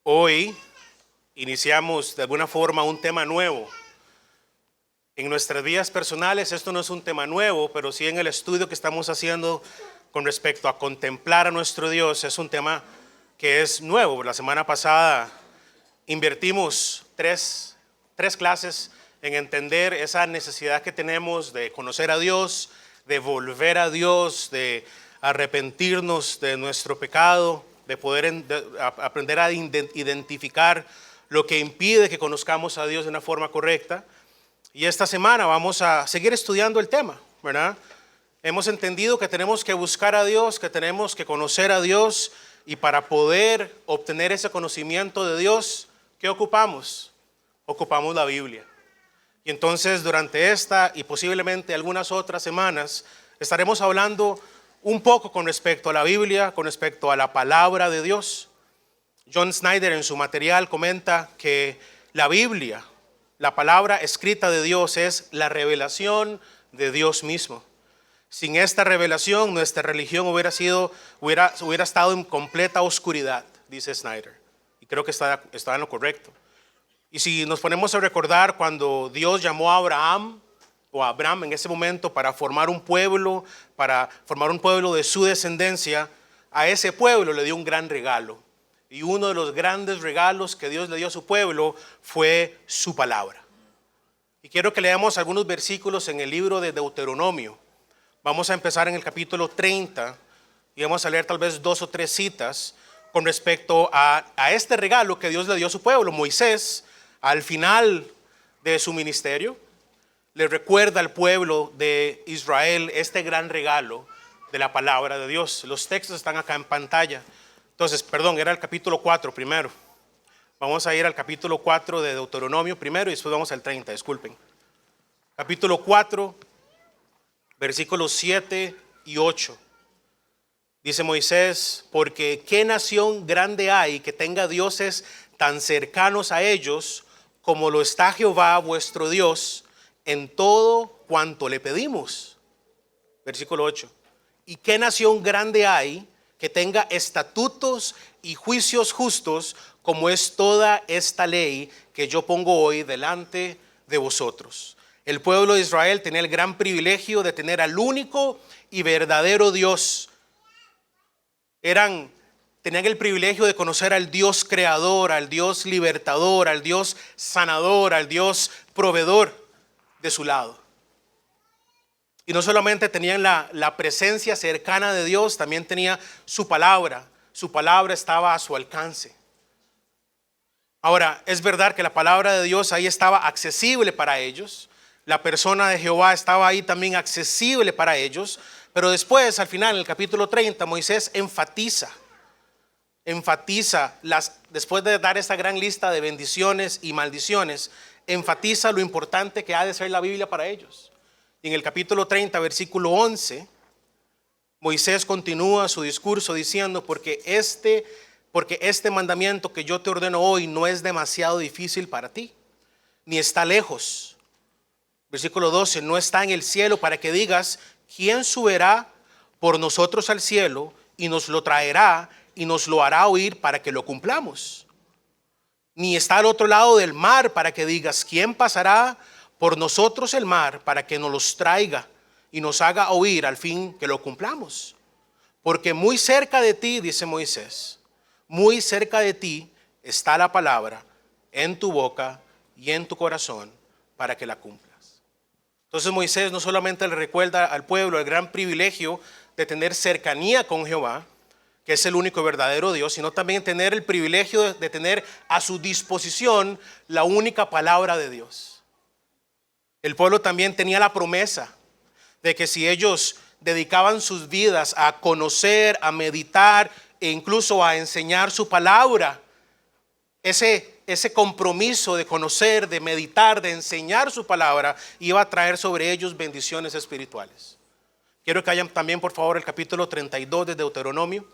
Hoy iniciamos de alguna forma un tema nuevo. En nuestras vidas personales esto no es un tema nuevo, pero sí en el estudio que estamos haciendo con respecto a contemplar a nuestro Dios es un tema que es nuevo. La semana pasada invertimos tres clases en entender esa necesidad que tenemos de conocer a Dios, de volver a Dios, de arrepentirnos de nuestro pecado, de poder aprender a identificar lo que impide que conozcamos a Dios de una forma correcta. Y esta semana vamos a seguir estudiando el tema, ¿verdad? Hemos entendido que tenemos que buscar a Dios, que tenemos que conocer a Dios, y para poder obtener ese conocimiento de Dios, ¿qué ocupamos? Ocupamos la Biblia. Y entonces durante esta y posiblemente algunas otras semanas estaremos hablando un poco con respecto a la Biblia, con respecto a la palabra de Dios. John Snyder en su material comenta que la Biblia, la palabra escrita de Dios, es la revelación de Dios mismo. Sin esta revelación, nuestra religión hubiera estado en completa oscuridad, dice Snyder. Y creo que está en lo correcto. Y si nos ponemos a recordar cuando Dios llamó a Abraham en ese momento para formar un pueblo de su descendencia, a ese pueblo le dio un gran regalo. Y uno de los grandes regalos que Dios le dio a su pueblo fue su palabra. Y quiero que leamos algunos versículos en el libro de Deuteronomio. Vamos a empezar en el capítulo 30 y vamos a leer tal vez 2 o 3 citas con respecto a este regalo que Dios le dio a su pueblo. Moisés, al final de su ministerio, le recuerda al pueblo de Israel este gran regalo de la palabra de Dios. Los textos están acá en pantalla. Entonces, era el capítulo 4 primero. Vamos a ir al capítulo 4 de Deuteronomio primero y después vamos al 30, disculpen. Capítulo 4, versículos 7 y 8. Dice Moisés: porque qué nación grande hay que tenga dioses tan cercanos a ellos como lo está Jehová vuestro Dios en todo cuanto le pedimos. Versículo 8. Y qué nación grande hay que tenga estatutos y juicios justos como es toda esta ley que yo pongo hoy delante de vosotros. El pueblo de Israel tenía el gran privilegio de tener al único y verdadero Dios. Tenían el privilegio de conocer al Dios creador, al Dios libertador, al Dios sanador, al Dios proveedor de su lado. Y no solamente tenían la presencia cercana de Dios, también tenía su palabra. Su palabra estaba a su alcance. Ahora, es verdad que la palabra de Dios ahí estaba accesible para ellos. La persona de Jehová estaba ahí también accesible para ellos. Pero después, al final, en el capítulo 30, Moisés enfatiza, después de dar esta gran lista de bendiciones y maldiciones, enfatiza lo importante que ha de ser la Biblia para ellos. En el capítulo 30, versículo 11, Moisés continúa su discurso diciendo: porque este mandamiento que yo te ordeno hoy no es demasiado difícil para ti, ni está lejos. Versículo 12, no está en el cielo para que digas: ¿quién subirá por nosotros al cielo y nos lo traerá y nos lo hará oír para que lo cumplamos? Ni está al otro lado del mar para que digas: ¿quién pasará por nosotros el mar para que nos los traiga y nos haga oír al fin que lo cumplamos? Porque muy cerca de ti, dice Moisés, muy cerca de ti está la palabra en tu boca y en tu corazón para que la cumplas. Entonces Moisés no solamente le recuerda al pueblo el gran privilegio de tener cercanía con Jehová, que es el único y verdadero Dios, sino también tener el privilegio de tener a su disposición la única palabra de Dios. El pueblo también tenía la promesa de que si ellos dedicaban sus vidas a conocer, a meditar e incluso a enseñar su palabra, ese compromiso de conocer, de meditar, de enseñar su palabra, iba a traer sobre ellos bendiciones espirituales. Quiero que hayan también, por favor, el capítulo 32 de Deuteronomio.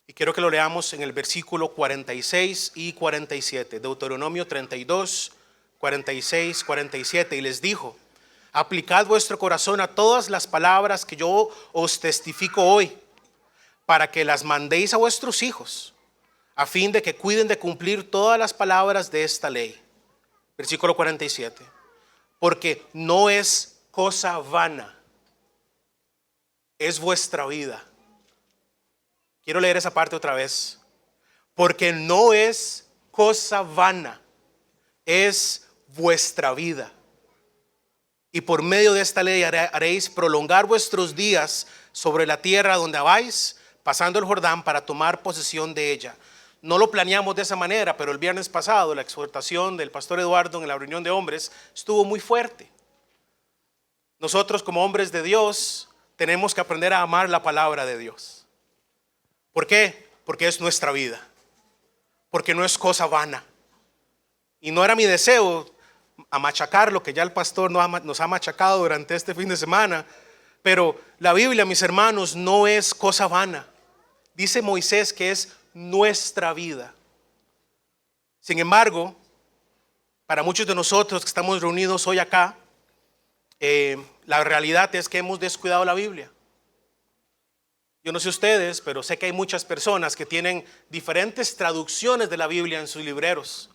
Y quiero que lo leamos en el versículo 46 y 47. Deuteronomio 32, 46, 47. Y les dijo: aplicad vuestro corazón a todas las palabras que yo os testifico hoy, para que las mandéis a vuestros hijos, a fin de que cuiden de cumplir todas las palabras de esta ley. Versículo 47. Porque no es cosa vana, es vuestra vida. Quiero leer esa parte otra vez. Porque no es cosa vana, es vuestra vida. Y por medio de esta ley haréis prolongar vuestros días sobre la tierra donde vais, pasando el Jordán para tomar posesión de ella. No lo planeamos de esa manera, pero el viernes pasado la exhortación del pastor Eduardo en la reunión de hombres estuvo muy fuerte. Nosotros como hombres de Dios tenemos que aprender a amar la palabra de Dios. ¿Por qué? Porque es nuestra vida. Porque no es cosa vana. Y no era mi deseo a machacar lo que ya el pastor nos ha machacado durante este fin de semana. Pero la Biblia, mis hermanos, no es cosa vana. Dice Moisés que es nuestra vida. Sin embargo, para muchos de nosotros que estamos reunidos hoy acá, la realidad es que hemos descuidado la Biblia. Yo no sé ustedes, pero sé que hay muchas personas que tienen diferentes traducciones de la Biblia en sus libreros.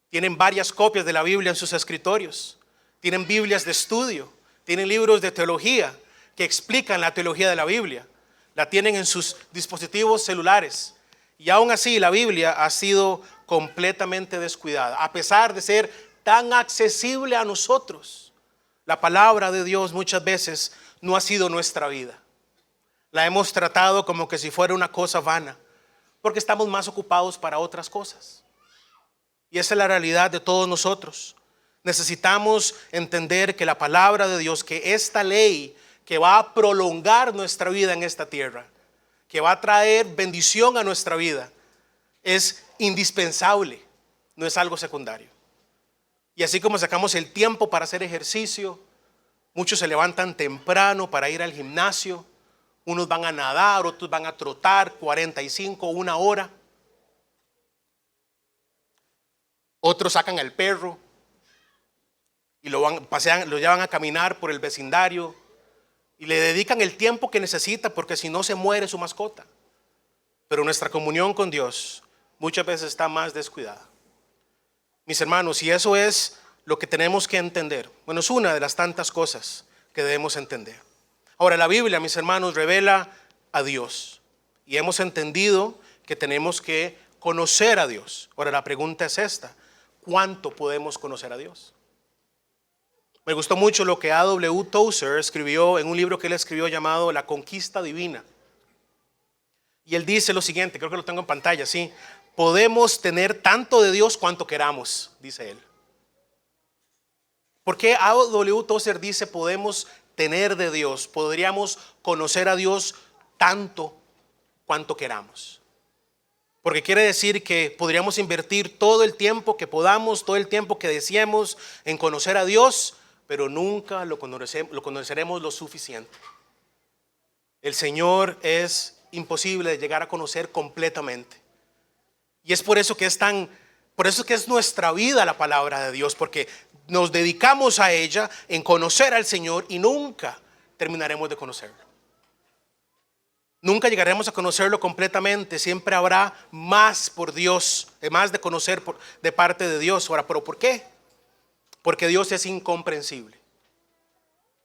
Tienen varias copias de la Biblia en sus escritorios. Tienen Biblias de estudio. Tienen libros de teología que explican la teología de la Biblia. La tienen en sus dispositivos celulares. Y aún así la Biblia ha sido completamente descuidada. A pesar de ser tan accesible a nosotros, la palabra de Dios muchas veces no ha sido nuestra vida. La hemos tratado como que si fuera una cosa vana, porque estamos más ocupados para otras cosas. Y esa es la realidad de todos nosotros. Necesitamos entender que la palabra de Dios, que esta ley que va a prolongar nuestra vida en esta tierra, que va a traer bendición a nuestra vida, es indispensable, no es algo secundario. Y así como sacamos el tiempo para hacer ejercicio, muchos se levantan temprano para ir al gimnasio, unos van a nadar, otros van a trotar 45, una hora. Otros sacan al perro y lo llevan a caminar por el vecindario y le dedican el tiempo que necesita, porque si no se muere su mascota. Pero nuestra comunión con Dios muchas veces está más descuidada. Mis hermanos, y eso es lo que tenemos que entender. Bueno, es una de las tantas cosas que debemos entender. Ahora, la Biblia, mis hermanos, revela a Dios. Y hemos entendido que tenemos que conocer a Dios. Ahora, la pregunta es esta: ¿cuánto podemos conocer a Dios? Me gustó mucho lo que A.W. Tozer escribió en un libro que él escribió llamado La Conquista Divina. Y él dice lo siguiente, creo que lo tengo en pantalla, sí. Podemos tener tanto de Dios cuanto queramos, dice él. ¿Por qué A.W. Tozer dice podemos tener de Dios? Podríamos conocer a Dios tanto cuanto queramos. Porque quiere decir que podríamos invertir todo el tiempo que podamos, todo el tiempo que deseemos en conocer a Dios, pero nunca lo conoceremos lo suficiente. El Señor es imposible de llegar a conocer completamente. Y es por eso que es nuestra vida la palabra de Dios, porque nos dedicamos a ella en conocer al Señor y nunca terminaremos de conocerlo. Nunca llegaremos a conocerlo completamente. Siempre habrá más por Dios, más de conocer de parte de Dios. Ahora, ¿pero por qué? Porque Dios es incomprensible.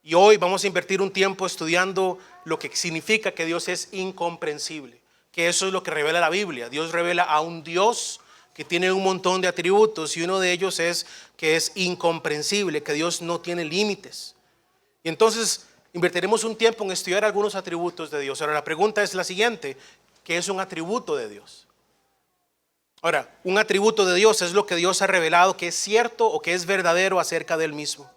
Y hoy vamos a invertir un tiempo estudiando lo que significa que Dios es incomprensible. Que eso es lo que revela la Biblia. Dios revela a un Dios que tiene un montón de atributos, y uno de ellos es que es incomprensible, que Dios no tiene límites. Y entonces invertiremos un tiempo en estudiar algunos atributos de Dios. Ahora, la pregunta es la siguiente: ¿qué es un atributo de Dios? Ahora, un atributo de Dios es lo que Dios ha revelado que es cierto o que es verdadero acerca de Él mismo.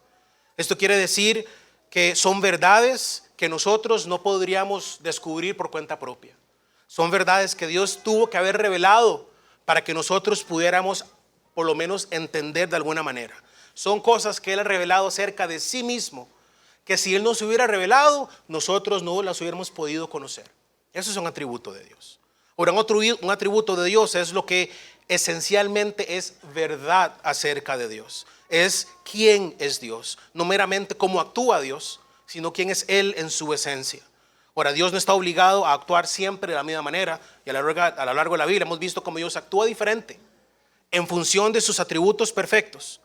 Esto quiere decir que son verdades que nosotros no podríamos descubrir por cuenta propia. Son verdades que Dios tuvo que haber revelado para que nosotros pudiéramos por lo menos entender de alguna manera. Son cosas que Él ha revelado acerca de sí mismo, que si Él nos hubiera revelado, nosotros no las hubiéramos podido conocer. Eso es un atributo de Dios. Ahora, un atributo de Dios es lo que esencialmente es verdad acerca de Dios. Es quién es Dios, no meramente cómo actúa Dios, sino quién es Él en su esencia. Ahora, Dios no está obligado a actuar siempre de la misma manera, y a lo largo de la Biblia hemos visto cómo Dios actúa diferente en función de sus atributos perfectos.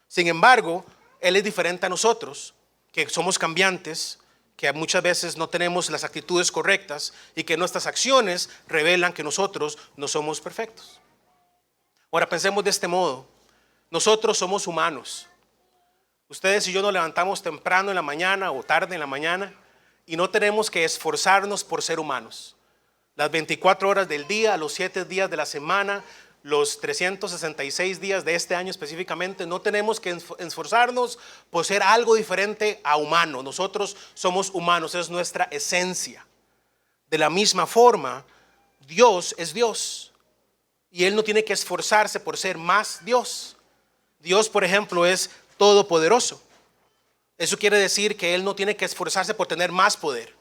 Sin embargo, Él es diferente a nosotros, que somos cambiantes, que muchas veces no tenemos las actitudes correctas y que nuestras acciones revelan que nosotros no somos perfectos. Ahora pensemos de este modo: nosotros somos humanos. Ustedes y yo nos levantamos temprano en la mañana o tarde en la mañana y no tenemos que esforzarnos por ser humanos. Las 24 horas del día, los 7 días de la semana, los 366 días de este año específicamente, no tenemos que esforzarnos por ser algo diferente a humano. Nosotros somos humanos, es nuestra esencia. De la misma forma, Dios es Dios y Él no tiene que esforzarse por ser más Dios. Dios, por ejemplo, es todopoderoso. Eso quiere decir que Él no tiene que esforzarse por tener más poder,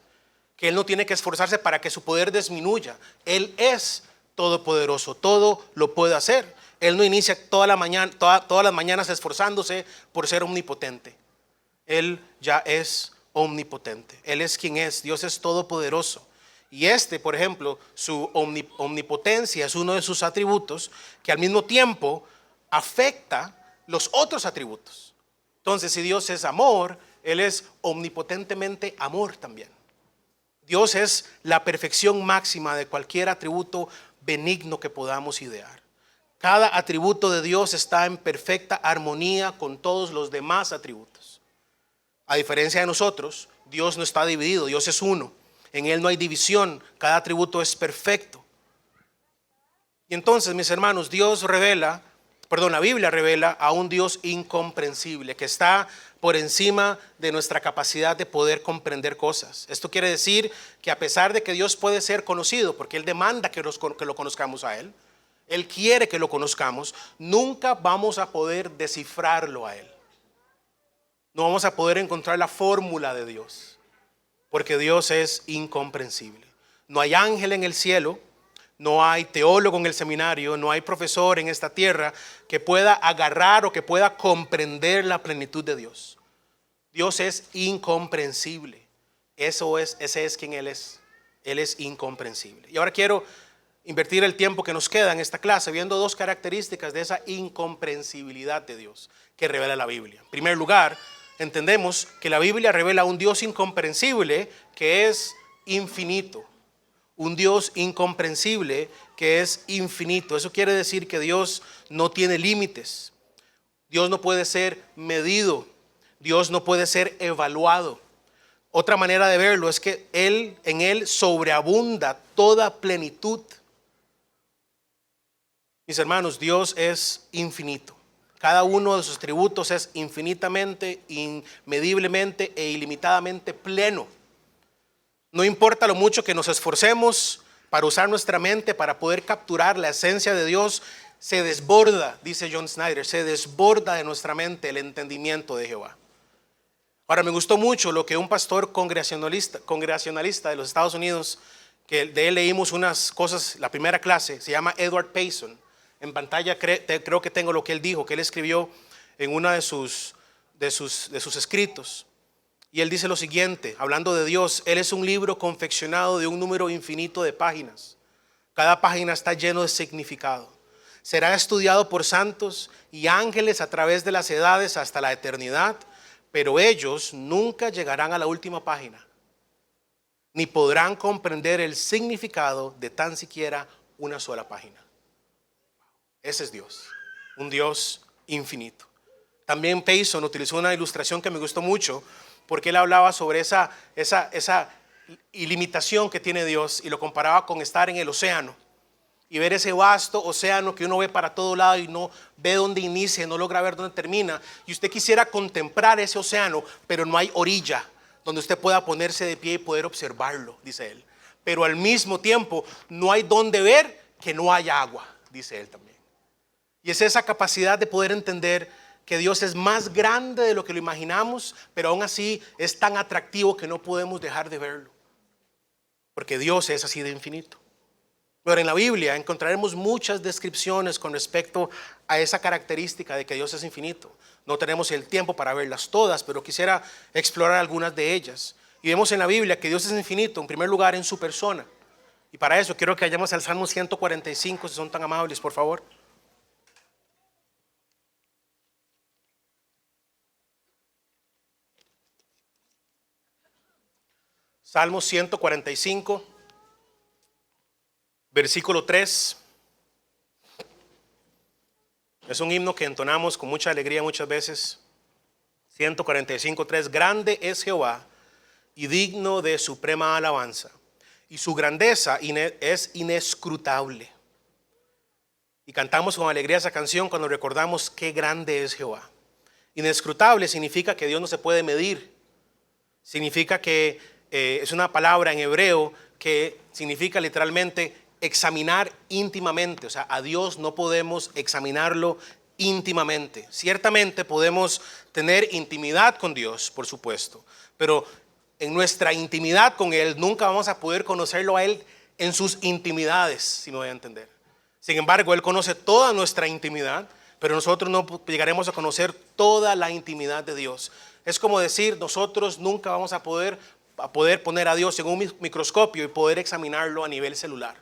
que Él no tiene que esforzarse para que su poder disminuya. Él es todopoderoso, todo lo puede hacer. Él no inicia todas las mañanas esforzándose por ser omnipotente. Él ya es omnipotente. Él es quien es. Dios es todopoderoso. Y por ejemplo, su omnipotencia es uno de sus atributos que al mismo tiempo afecta los otros atributos. Entonces, si Dios es amor, Él es omnipotentemente amor también. Dios es la perfección máxima de cualquier atributo benigno que podamos idear. Cada atributo de Dios está en perfecta armonía con todos los demás atributos. A diferencia de nosotros, Dios no está dividido, Dios es uno. En Él no hay división, cada atributo es perfecto. Y entonces, mis hermanos, la Biblia revela a un Dios incomprensible que está por encima de nuestra capacidad de poder comprender cosas. Esto quiere decir que a pesar de que Dios puede ser conocido, porque Él demanda que lo conozcamos a Él, Él quiere que lo conozcamos, nunca vamos a poder descifrarlo a Él. No vamos a poder encontrar la fórmula de Dios, porque Dios es incomprensible. No hay ángel en el cielo, no hay teólogo en el seminario, no hay profesor en esta tierra que pueda agarrar o que pueda comprender la plenitud de Dios. Dios es incomprensible. Ese es quien Él es. Él es incomprensible. Y ahora quiero invertir el tiempo que nos queda en esta clase viendo dos características de esa incomprensibilidad de Dios que revela la Biblia. En primer lugar, entendemos que la Biblia revela un Dios incomprensible que es infinito. Un Dios incomprensible que es infinito. Eso quiere decir que Dios no tiene límites. Dios no puede ser medido. Dios no puede ser evaluado. Otra manera de verlo es que en Él sobreabunda toda plenitud. Mis hermanos, Dios es infinito. Cada uno de sus atributos es infinitamente, inmediblemente e ilimitadamente pleno. No importa lo mucho que nos esforcemos para usar nuestra mente para poder capturar la esencia de Dios, se desborda, dice John Snyder, se desborda de nuestra mente el entendimiento de Jehová. Ahora, me gustó mucho lo que un pastor congregacionalista de los Estados Unidos, que de él leímos unas cosas, la primera clase, se llama Edward Payson. En pantalla creo que tengo lo que él dijo, que él escribió en uno de sus escritos. Y él dice lo siguiente, hablando de Dios: Él es un libro confeccionado de un número infinito de páginas. Cada página está lleno de significado. Será estudiado por santos y ángeles a través de las edades hasta la eternidad, pero ellos nunca llegarán a la última página, ni podrán comprender el significado de tan siquiera una sola página. Ese es Dios, un Dios infinito. También Payson utilizó una ilustración que me gustó mucho, porque él hablaba sobre esa ilimitación que tiene Dios y lo comparaba con estar en el océano y ver ese vasto océano que uno ve para todo lado y no ve dónde inicia, no logra ver dónde termina, y usted quisiera contemplar ese océano, pero no hay orilla donde usted pueda ponerse de pie y poder observarlo, dice él. Pero al mismo tiempo no hay donde ver que no haya agua, dice él también. Y es esa capacidad de poder entender que Dios es más grande de lo que lo imaginamos, pero aún así es tan atractivo que no podemos dejar de verlo, porque Dios es así de infinito. Pero en la Biblia encontraremos muchas descripciones con respecto a esa característica de que Dios es infinito. No tenemos el tiempo para verlas todas, pero quisiera explorar algunas de ellas. Y vemos en la Biblia que Dios es infinito, en primer lugar, en su persona. Y para eso quiero que vayamos al Salmo 145, si son tan amables, por favor. Salmo 145, versículo 3. Es un himno que entonamos con mucha alegría muchas veces. 145, 3. Grande es Jehová y digno de suprema alabanza, y su grandeza es inescrutable. Y cantamos con alegría esa canción cuando recordamos qué grande es Jehová. Inescrutable significa que Dios no se puede medir. Significa que es una palabra en hebreo que significa literalmente examinar íntimamente. O sea, a Dios no podemos examinarlo íntimamente. Ciertamente podemos tener intimidad con Dios, por supuesto, pero en nuestra intimidad con Él nunca vamos a poder conocerlo a Él en sus intimidades, si me voy a entender. Sin embargo, Él conoce toda nuestra intimidad, pero nosotros no llegaremos a conocer toda la intimidad de Dios. Es como decir, nosotros nunca vamos a poder poner a Dios en un microscopio y poder examinarlo a nivel celular.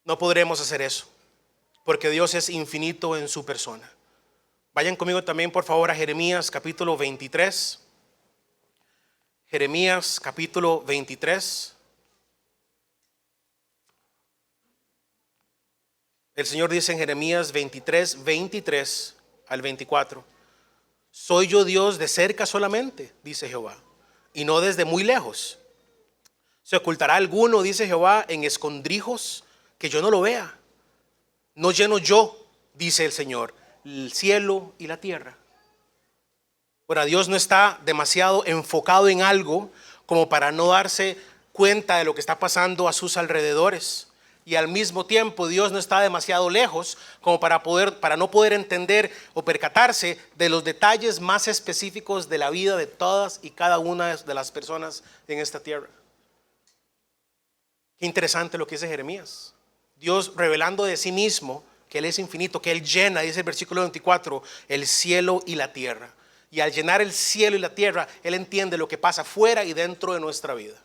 No podremos hacer eso, porque Dios es infinito en su persona. Vayan conmigo también, por favor, a Jeremías capítulo 23. Jeremías capítulo 23. El Señor dice en Jeremías 23, 23 al 24. Soy yo Dios de cerca solamente, dice Jehová, y no desde muy lejos. ¿Se ocultará alguno, dice Jehová, en escondrijos que yo no lo vea? No lleno yo, dice el Señor, el cielo y la tierra. Ahora, Dios no está demasiado enfocado en algo como para no darse cuenta de lo que está pasando a sus alrededores. Y al mismo tiempo Dios no está demasiado lejos como para no poder entender o percatarse de los detalles más específicos de la vida de todas y cada una de las personas en esta tierra. Qué interesante lo que dice Jeremías. Dios revelando de sí mismo que Él es infinito, que Él llena, dice el versículo 24, el cielo y la tierra. Y al llenar el cielo y la tierra, Él entiende lo que pasa fuera y dentro de nuestra vida.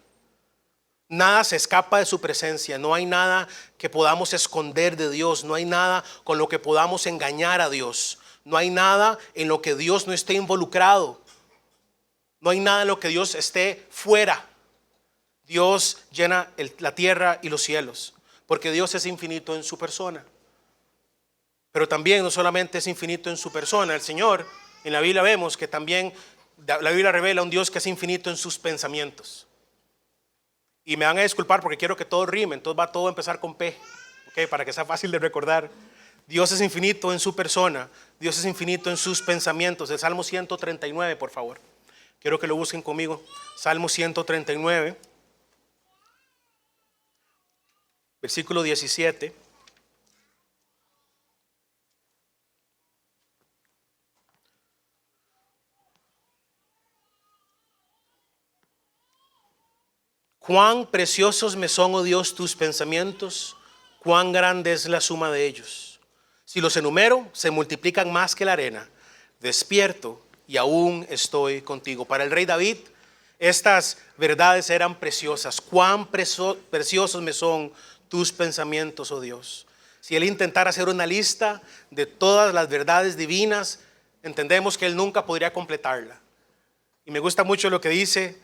Nada se escapa de su presencia. No hay nada que podamos esconder de Dios. No hay nada con lo que podamos engañar a Dios. No hay nada en lo que Dios no esté involucrado. No hay nada en lo que Dios esté fuera. Dios llena la tierra y los cielos, porque Dios es infinito en su persona. Pero también no solamente es infinito en su persona. El Señor, en la Biblia vemos que también la Biblia revela un Dios que es infinito en sus pensamientos. Y me van a disculpar porque quiero que todo rime, entonces va todo a empezar con P, ¿okay? Para que sea fácil de recordar. Dios es infinito en su persona, Dios es infinito en sus pensamientos. El Salmo 139, por favor. Quiero que lo busquen conmigo. Salmo 139, versículo 17. Cuán preciosos me son, oh Dios, tus pensamientos, cuán grande es la suma de ellos. Si los enumero, se multiplican más que la arena. Despierto y aún estoy contigo. Para el rey David, estas verdades eran preciosas. Cuán preciosos me son tus pensamientos, oh Dios. Si él intentara hacer una lista de todas las verdades divinas, entendemos que él nunca podría completarla. Y me gusta mucho lo que dice: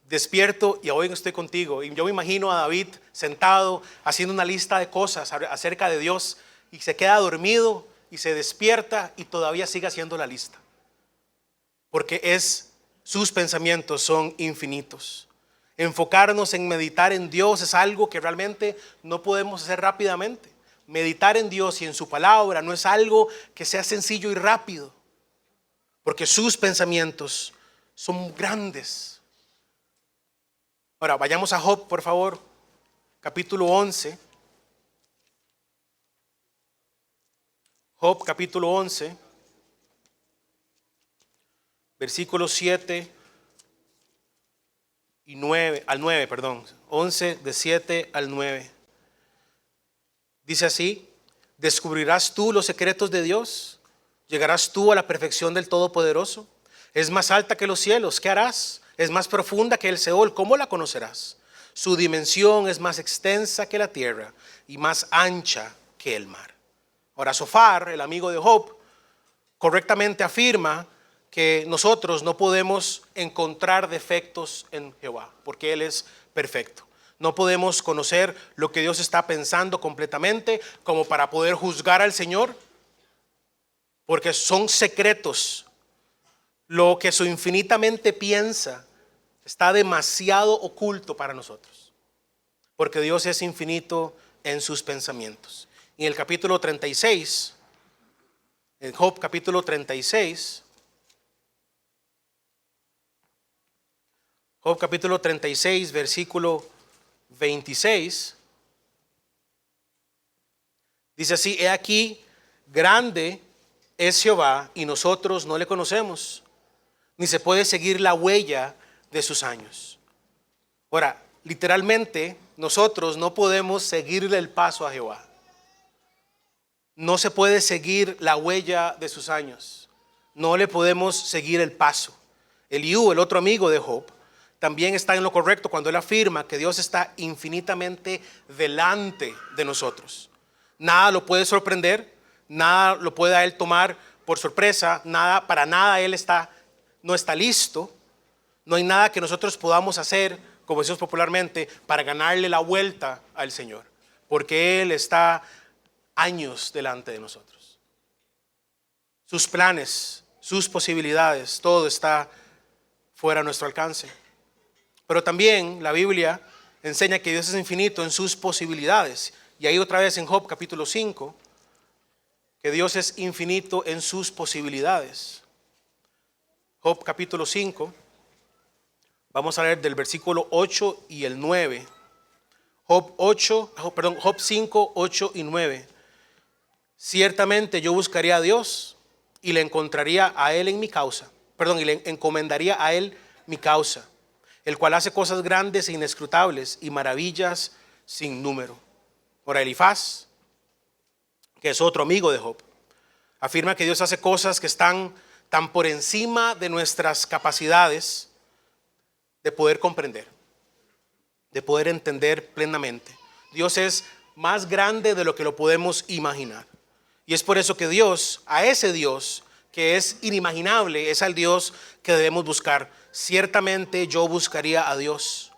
despierto y aún estoy contigo. Y yo me imagino a David sentado haciendo una lista de cosas acerca de Dios, y se queda dormido y se despierta y todavía sigue haciendo la lista, porque sus pensamientos son infinitos. Enfocarnos en meditar en Dios es algo que realmente no podemos hacer rápidamente. Meditar en Dios y en su palabra no es algo que sea sencillo y rápido, porque sus pensamientos son grandes. Ahora vayamos a Job, por favor, capítulo 11. Job capítulo 11, versículos 7 y 9, al 9, perdón, 11 de 7 al 9. Dice así: ¿descubrirás tú los secretos de Dios? ¿Llegarás tú a la perfección del Todopoderoso? Es más alta que los cielos, ¿qué harás? es más profunda que el Seol, ¿cómo la conocerás? Su dimensión es más extensa que la tierra y más ancha que el mar. Ahora, Zofar, el amigo de Job, correctamente afirma que nosotros no podemos encontrar defectos en Jehová, porque Él es perfecto. No podemos conocer lo que Dios está pensando completamente como para poder juzgar al Señor, porque son secretos. Lo que su infinitamente piensa está demasiado oculto para nosotros, porque Dios es infinito en sus pensamientos. En el capítulo 36, en Job capítulo 36, Job capítulo 36, versículo 26, dice así: he aquí, grande es Jehová y nosotros no le conocemos, ni se puede seguir la huella de sus años. Ahora, literalmente, nosotros no podemos seguirle el paso a Jehová. No se puede seguir la huella de sus años. No le podemos seguir el paso. Eliú, el otro amigo de Job, también está en lo correcto cuando él afirma que Dios está infinitamente delante de nosotros. Nada lo puede sorprender, nada lo puede a él tomar por sorpresa, para nada él no está listo. No hay nada que nosotros podamos hacer, como decimos popularmente, para ganarle la vuelta al Señor, porque Él está años delante de nosotros. Sus planes, sus posibilidades, todo está fuera de nuestro alcance. Pero también la Biblia enseña que Dios es infinito en sus posibilidades. Y ahí otra vez en Job capítulo 5, que Dios es infinito en sus posibilidades. Job capítulo 5. Vamos a leer del versículo 8 y el 9. Job 5, 8 y 9. Ciertamente yo buscaría a Dios y le encontraría a Él en mi causa. Y le encomendaría a Él mi causa, el cual hace cosas grandes e inescrutables y maravillas sin número. Ahora, Elifaz, que es otro amigo de Job, afirma que Dios hace cosas que están tan por encima de nuestras capacidades de poder comprender, de poder entender plenamente. Dios es más grande de lo que lo podemos imaginar. Y es por eso que Dios, a ese Dios que es inimaginable, es al Dios que debemos buscar. Ciertamente yo buscaría a Dios.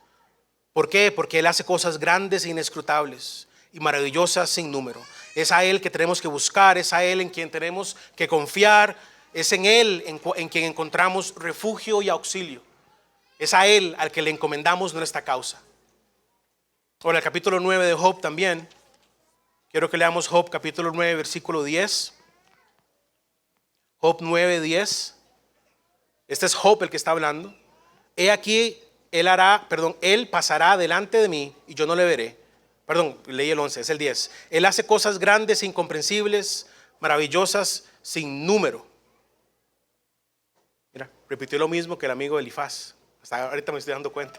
¿Por qué? Porque Él hace cosas grandes e inescrutables y maravillosas sin número. Es a Él que tenemos que buscar, es a Él en quien tenemos que confiar, es en Él en quien encontramos refugio y auxilio. Es a Él al que le encomendamos nuestra causa. Ahora, el capítulo 9 de Job también. Quiero que leamos Job capítulo 9, versículo 10. Job 9, 10. Este es Job el que está hablando. He aquí, él pasará delante de mí y yo no le veré. Leí el 11, es el 10. Él hace cosas grandes, incomprensibles, maravillosas, sin número. Mira, repitió lo mismo que el amigo de Elifaz. Hasta ahorita me estoy dando cuenta.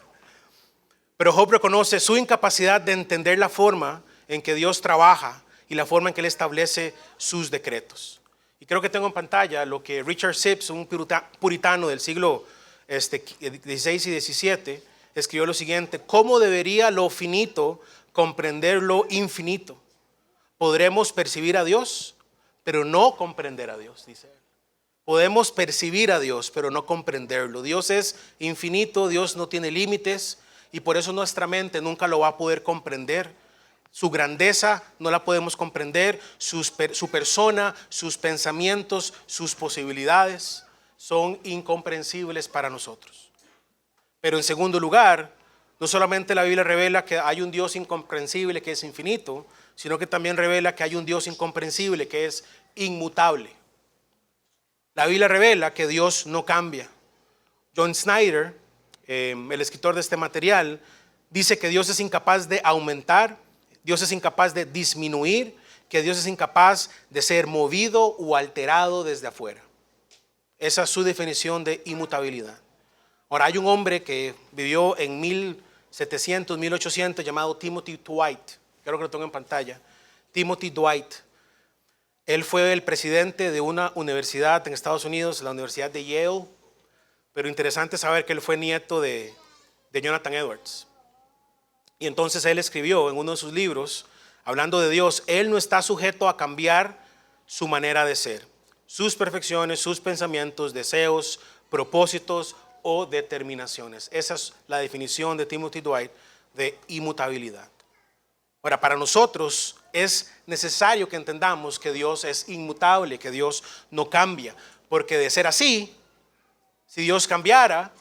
Pero Job reconoce su incapacidad de entender la forma en que Dios trabaja y la forma en que Él establece sus decretos. Y creo que tengo en pantalla lo que Richard Sibbes, un puritano del siglo XVI y XVII, escribió lo siguiente: ¿cómo debería lo finito comprender lo infinito? Podremos percibir a Dios, pero no comprender a Dios, dice él. Podemos percibir a Dios, pero no comprenderlo. Dios es infinito, Dios no tiene límites y por eso nuestra mente nunca lo va a poder comprender. Su grandeza no la podemos comprender, su persona, sus pensamientos, sus posibilidades son incomprensibles para nosotros. Pero en segundo lugar, no solamente la Biblia revela que hay un Dios incomprensible que es infinito, sino que también revela que hay un Dios incomprensible que es inmutable. La Biblia revela que Dios no cambia. John Snyder, el escritor de este material, dice que Dios es incapaz de aumentar, Dios es incapaz de disminuir, que Dios es incapaz de ser movido o alterado desde afuera. Esa es su definición de inmutabilidad. Ahora, hay un hombre que vivió en 1700, 1800 llamado Timothy Dwight. Creo que lo tengo en pantalla. Timothy Dwight. Él fue el presidente de una universidad en Estados Unidos, la Universidad de Yale. pero interesante saber que él fue nieto de Jonathan Edwards. Y entonces él escribió en uno de sus libros, hablando de Dios, Él no está sujeto a cambiar su manera de ser, sus perfecciones, sus pensamientos, deseos, propósitos o determinaciones. Esa es la definición de Timothy Dwight de inmutabilidad. Ahora, para nosotros es necesario que entendamos que Dios es inmutable, que Dios no cambia, porque de ser así, si Dios cambiara,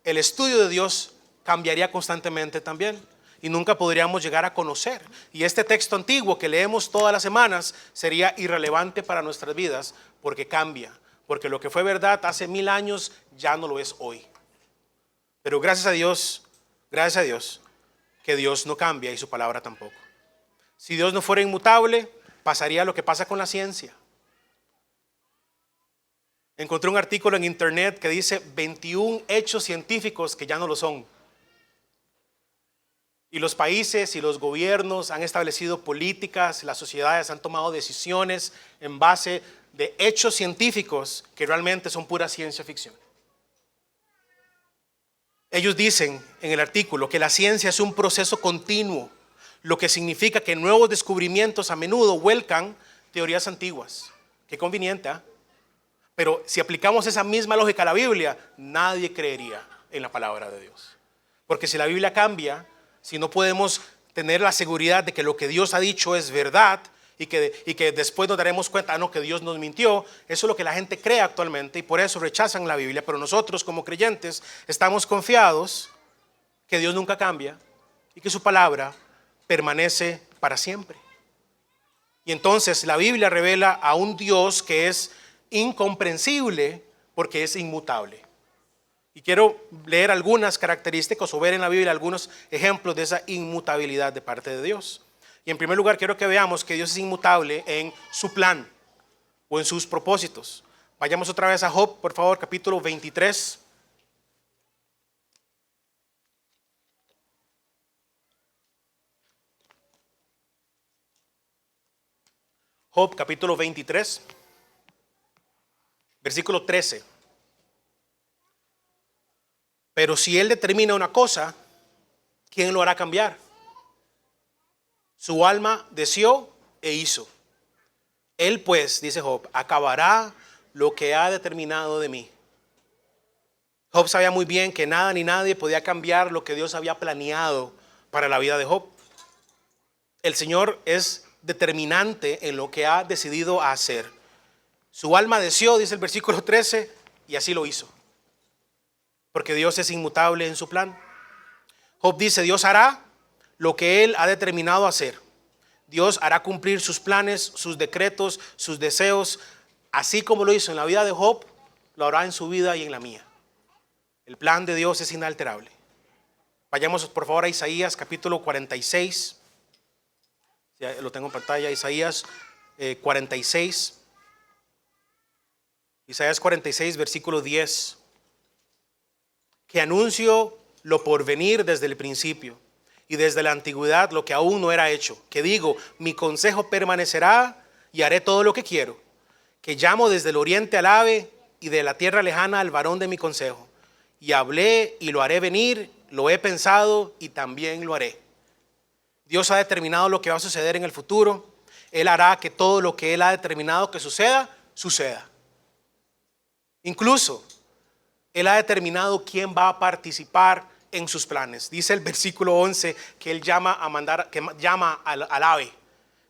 el estudio de Dios cambiaría constantemente también y nunca podríamos llegar a conocer. Y este texto antiguo que leemos todas las semanas sería irrelevante para nuestras vidas porque cambia, porque lo que fue verdad hace 1000 años ya no lo es hoy. Pero gracias a Dios, que Dios no cambia y su palabra tampoco. Si Dios no fuera inmutable, pasaría lo que pasa con la ciencia. Encontré un artículo en internet que dice 21 hechos científicos que ya no lo son. Y los países y los gobiernos han establecido políticas, las sociedades han tomado decisiones en base de hechos científicos que realmente son pura ciencia ficción. Ellos dicen en el artículo que la ciencia es un proceso continuo, lo que significa que nuevos descubrimientos a menudo vuelcan teorías antiguas. Qué conveniente, ¿eh? Pero si aplicamos esa misma lógica a la Biblia, nadie creería en la palabra de Dios. Porque si la Biblia cambia, si no podemos tener la seguridad de que lo que Dios ha dicho es verdad y que después nos daremos cuenta, no, que Dios nos mintió, eso es lo que la gente cree actualmente y por eso rechazan la Biblia. Pero nosotros como creyentes estamos confiados que Dios nunca cambia y que su palabra permanece para siempre. Y entonces la Biblia revela a un Dios que es incomprensible porque es inmutable. Y quiero leer algunas características o ver en la Biblia algunos ejemplos de esa inmutabilidad de parte de Dios. Y en primer lugar quiero que veamos que Dios es inmutable en su plan o en sus propósitos. Vayamos otra vez a Job, por favor, capítulo 23. Job, capítulo 23, versículo 13. Pero si Él determina una cosa, ¿quién lo hará cambiar? Su alma deseó e hizo. Él pues, dice Job, acabará lo que ha determinado de mí. Job sabía muy bien que nada ni nadie podía cambiar lo que Dios había planeado para la vida de Job. El Señor es determinante en lo que ha decidido hacer. Su alma deseó, dice el versículo 13, y así lo hizo. Porque Dios es inmutable en su plan. Job dice, Dios hará lo que Él ha determinado hacer. Dios hará cumplir sus planes, sus decretos, sus deseos. Así como lo hizo en la vida de Job, lo hará en su vida y en la mía. El plan de Dios es inalterable. Vayamos por favor a Isaías capítulo 46. Ya lo tengo en pantalla, Isaías 46. Isaías 46, versículo 10. Que anuncio lo por venir desde el principio y desde la antigüedad lo que aún no era hecho. Que digo, mi consejo permanecerá y haré todo lo que quiero. Que llamo desde el oriente al ave y de la tierra lejana al varón de mi consejo. Y hablé y lo haré venir, lo he pensado y también lo haré. Dios ha determinado lo que va a suceder en el futuro. Él hará que todo lo que Él ha determinado que suceda, suceda. Incluso Él ha determinado quién va a participar en sus planes. Dice el versículo 11 que Él llama al ave,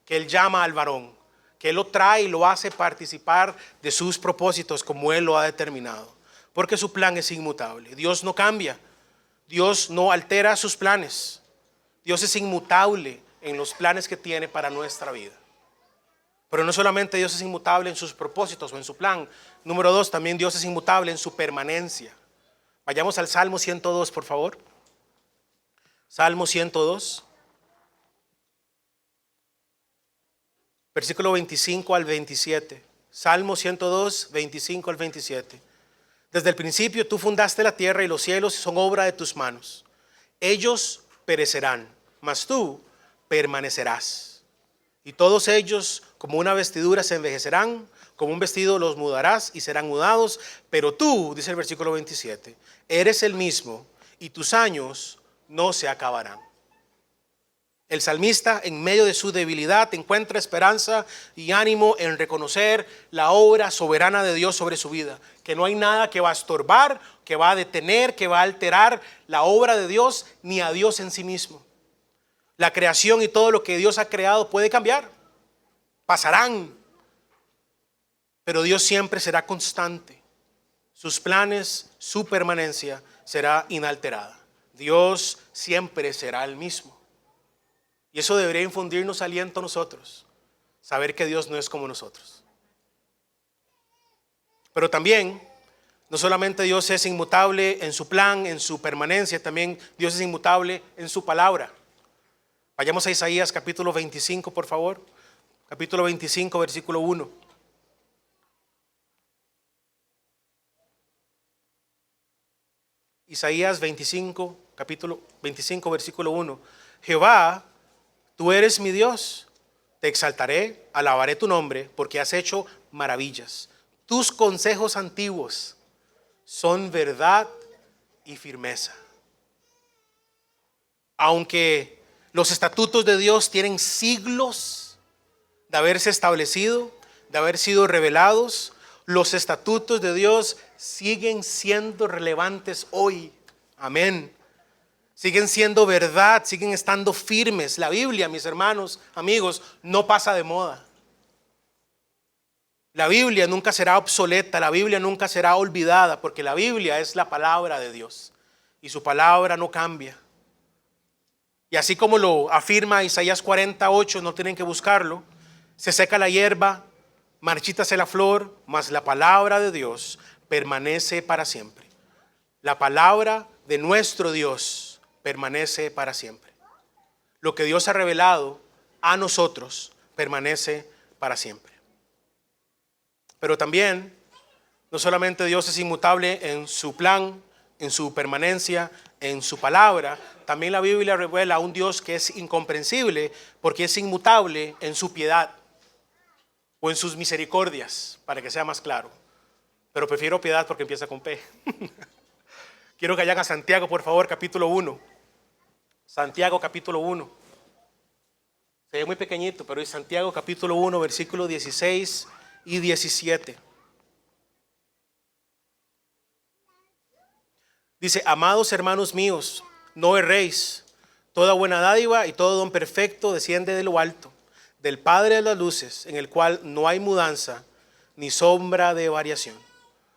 que Él llama al varón, que Él lo trae y lo hace participar de sus propósitos como Él lo ha determinado. Porque su plan es inmutable. Dios no cambia. Dios no altera sus planes. Dios es inmutable en los planes que tiene para nuestra vida. Pero no solamente Dios es inmutable en sus propósitos o en su plan. Número 2, también Dios es inmutable en su permanencia. Vayamos al Salmo 102, por favor. Salmo 102. Versículo 25 al 27. Salmo 102, 25 al 27. Desde el principio tú fundaste la tierra y los cielos son obra de tus manos. Ellos perecerán, mas tú permanecerás. Y todos ellos como una vestidura se envejecerán, como un vestido los mudarás y serán mudados, pero tú, dice el versículo 27, eres el mismo y tus años no se acabarán. El salmista, en medio de su debilidad, encuentra esperanza y ánimo en reconocer la obra soberana de Dios sobre su vida. Que no hay nada que va a estorbar, que va a detener, que va a alterar la obra de Dios, ni a Dios en sí mismo. La creación y todo lo que Dios ha creado puede cambiar, pasarán, pero Dios siempre será constante. Sus planes, su permanencia será inalterada. Dios siempre será el mismo. Y eso debería infundirnos aliento a nosotros, saber que Dios no es como nosotros. Pero también, no solamente Dios es inmutable en su plan, en su permanencia, también Dios es inmutable en su palabra. Vayamos a Isaías capítulo 25, por favor. Capítulo 25, versículo 1. Isaías 25, capítulo 25, versículo 1. Jehová, tú eres mi Dios, te exaltaré, alabaré tu nombre, porque has hecho maravillas. Tus consejos antiguos son verdad y firmeza. Aunque los estatutos de Dios tienen siglos de haberse establecido, de haber sido revelados, los estatutos de Dios siguen siendo relevantes hoy. Amén. Siguen siendo verdad, siguen estando firmes. La Biblia, mis hermanos, amigos, no pasa de moda. La Biblia nunca será obsoleta, la Biblia nunca será olvidada, porque la Biblia es la palabra de Dios y su palabra no cambia. Y así como lo afirma Isaías 48, no tienen que buscarlo, se seca la hierba, marchítase la flor, mas la palabra de Dios permanece para siempre. La palabra de nuestro Dios permanece para siempre. Lo que Dios ha revelado a nosotros permanece para siempre. Pero también, no solamente Dios es inmutable en su plan, en su permanencia, en su palabra, también la Biblia revela a un Dios que es incomprensible porque es inmutable en su piedad o en sus misericordias, para que sea más claro. Pero prefiero piedad porque empieza con P. Quiero que vayan a Santiago, por favor, capítulo 1. Santiago, capítulo 1. Se ve muy pequeñito, pero es Santiago, capítulo 1, versículos 16 y 17. Dice: amados hermanos míos, no erréis. Toda buena dádiva y todo don perfecto desciende de lo alto, del Padre de las luces, en el cual no hay mudanza ni sombra de variación.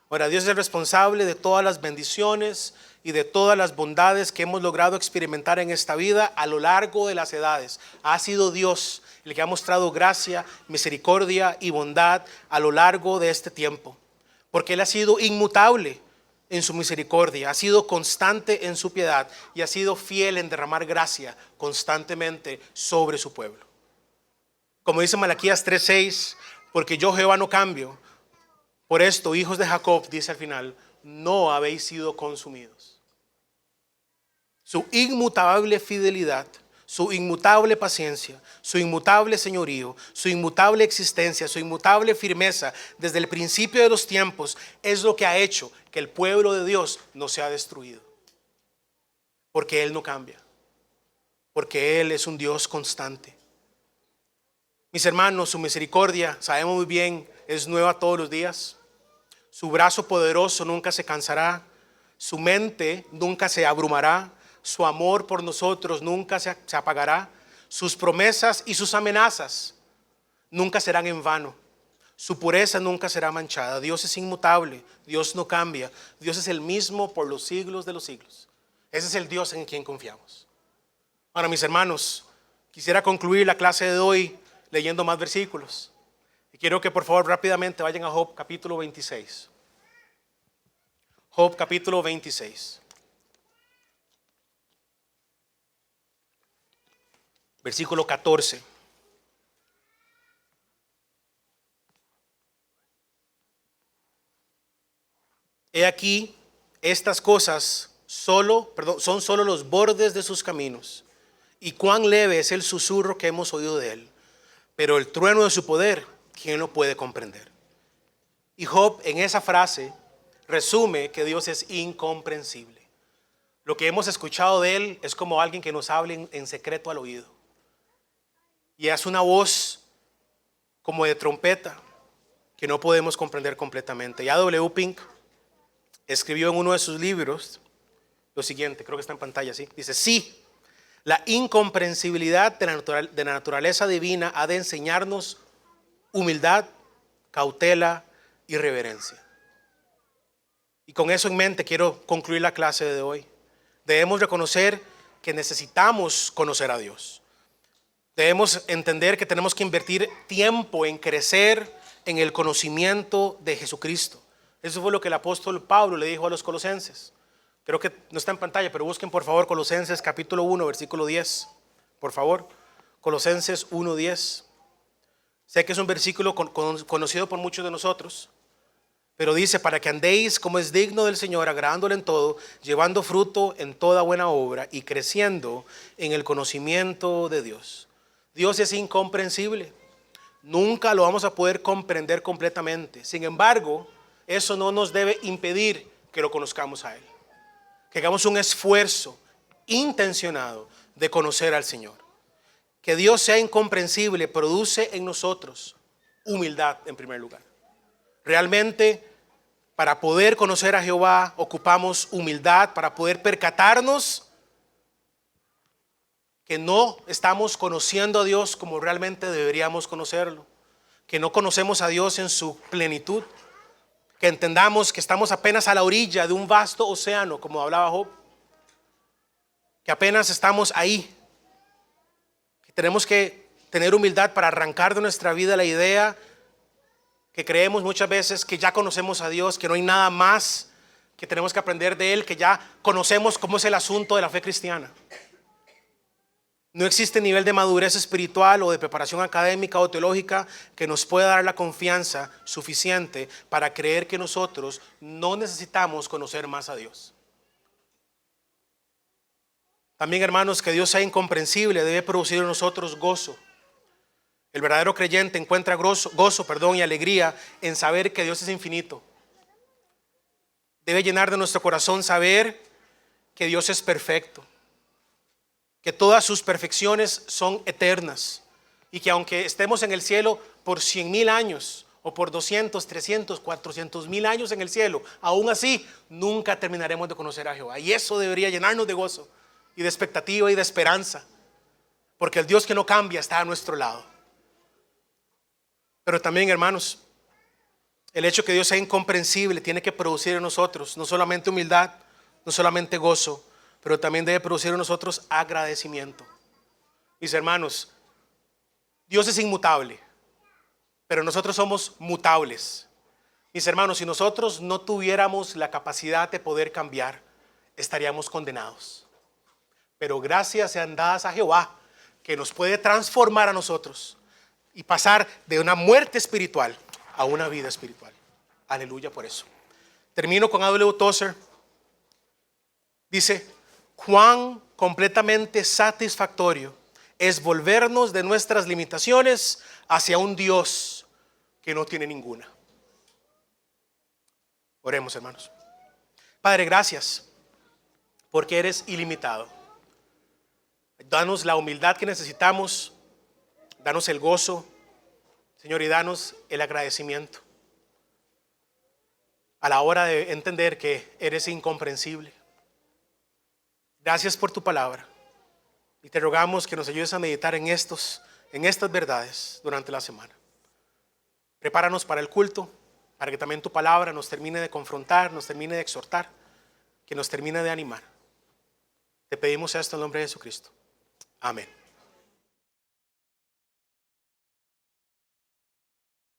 Ahora, Dios es el responsable de todas las bendiciones y de todas las bondades que hemos logrado experimentar en esta vida a lo largo de las edades. Ha sido Dios el que ha mostrado gracia, misericordia y bondad a lo largo de este tiempo, porque Él ha sido inmutable en su misericordia, ha sido constante en su piedad y ha sido fiel en derramar gracia constantemente sobre su pueblo. Como dice Malaquías 3:6, porque yo Jehová no cambio. Por esto, hijos de Jacob, dice al final, no habéis sido consumidos. Su inmutable fidelidad, su inmutable paciencia, su inmutable señorío, su inmutable existencia, su inmutable firmeza desde el principio de los tiempos es lo que ha hecho que el pueblo de Dios no sea destruido. Porque Él no cambia, porque Él es un Dios constante. Mis hermanos, su misericordia, sabemos muy bien, es nueva todos los días. Su brazo poderoso nunca se cansará, su mente nunca se abrumará, su amor por nosotros nunca se apagará, sus promesas y sus amenazas nunca serán en vano, su pureza nunca será manchada. Dios es inmutable, Dios no cambia, Dios es el mismo por los siglos de los siglos. Ese es el Dios en quien confiamos. Ahora, mis hermanos, quisiera concluir la clase de hoy leyendo más versículos. Y quiero que por favor rápidamente vayan a Job capítulo 26. Job capítulo 26. Versículo 14. He aquí, estas cosas son solo los bordes de sus caminos, y cuán leve es el susurro que hemos oído de él. Pero el trueno de su poder, ¿quién lo puede comprender? Y Job en esa frase resume que Dios es incomprensible. Lo que hemos escuchado de Él es como alguien que nos hable en secreto al oído. Y es una voz como de trompeta que no podemos comprender completamente. Ya W. Pink escribió en uno de sus libros lo siguiente, creo que está en pantalla, ¿sí? Dice, sí, la incomprensibilidad de la naturaleza divina ha de enseñarnos humildad, cautela y reverencia. Y con eso en mente quiero concluir la clase de hoy. Debemos reconocer que necesitamos conocer a Dios. Debemos entender que tenemos que invertir tiempo en crecer en el conocimiento de Jesucristo. Eso fue lo que el apóstol Pablo le dijo a los colosenses. Creo que no está en pantalla, pero busquen por favor Colosenses capítulo 1, versículo 10. Por favor, Colosenses 1:10. Sé que es un versículo conocido por muchos de nosotros, pero dice, para que andéis como es digno del Señor, agradándole en todo, llevando fruto en toda buena obra y creciendo en el conocimiento de Dios. Dios es incomprensible. Nunca lo vamos a poder comprender completamente. Sin embargo, eso no nos debe impedir que lo conozcamos a Él. Que hagamos un esfuerzo intencionado de conocer al Señor. Que Dios sea incomprensible produce en nosotros humildad en primer lugar. Realmente, para poder conocer a Jehová, ocupamos humildad para poder percatarnos que no estamos conociendo a Dios como realmente deberíamos conocerlo. Que no conocemos a Dios en su plenitud. Que entendamos que estamos apenas a la orilla de un vasto océano, como hablaba Job. Que apenas estamos ahí. Que tenemos que tener humildad para arrancar de nuestra vida la idea que creemos muchas veces que ya conocemos a Dios, que no hay nada más que tenemos que aprender de Él, que ya conocemos cómo es el asunto de la fe cristiana. No existe nivel de madurez espiritual o de preparación académica o teológica que nos pueda dar la confianza suficiente para creer que nosotros no necesitamos conocer más a Dios. También, hermanos, que Dios sea incomprensible debe producir en nosotros gozo. El verdadero creyente encuentra gozo y alegría en saber que Dios es infinito. Debe llenar de nuestro corazón saber que Dios es perfecto, que todas sus perfecciones son eternas y que aunque estemos en el cielo por 100,000 años o por 200, 300, 400,000 años en el cielo, aún así nunca terminaremos de conocer a Jehová. Y eso debería llenarnos de gozo y de expectativa y de esperanza, porque el Dios que no cambia está a nuestro lado. Pero también, hermanos, el hecho que Dios sea incomprensible tiene que producir en nosotros no solamente humildad, no solamente gozo, pero también debe producir en nosotros agradecimiento. Mis hermanos, Dios es inmutable, pero nosotros somos mutables. Mis hermanos, si nosotros no tuviéramos la capacidad de poder cambiar, estaríamos condenados. Pero gracias sean dadas a Jehová, que nos puede transformar a nosotros y pasar de una muerte espiritual a una vida espiritual. Aleluya por eso. Termino con A.W. Tozer. Dice, cuán completamente satisfactorio es volvernos de nuestras limitaciones hacia un Dios que no tiene ninguna. Oremos, hermanos. Padre, gracias porque eres ilimitado. Danos la humildad que necesitamos. Danos el gozo, Señor, y danos el agradecimiento a la hora de entender que eres incomprensible. Gracias por tu palabra y te rogamos que nos ayudes a meditar en estas verdades durante la semana. Prepáranos para el culto, para que también tu palabra nos termine de confrontar, nos termine de exhortar, que nos termine de animar. Te pedimos esto en el nombre de Jesucristo. Amén.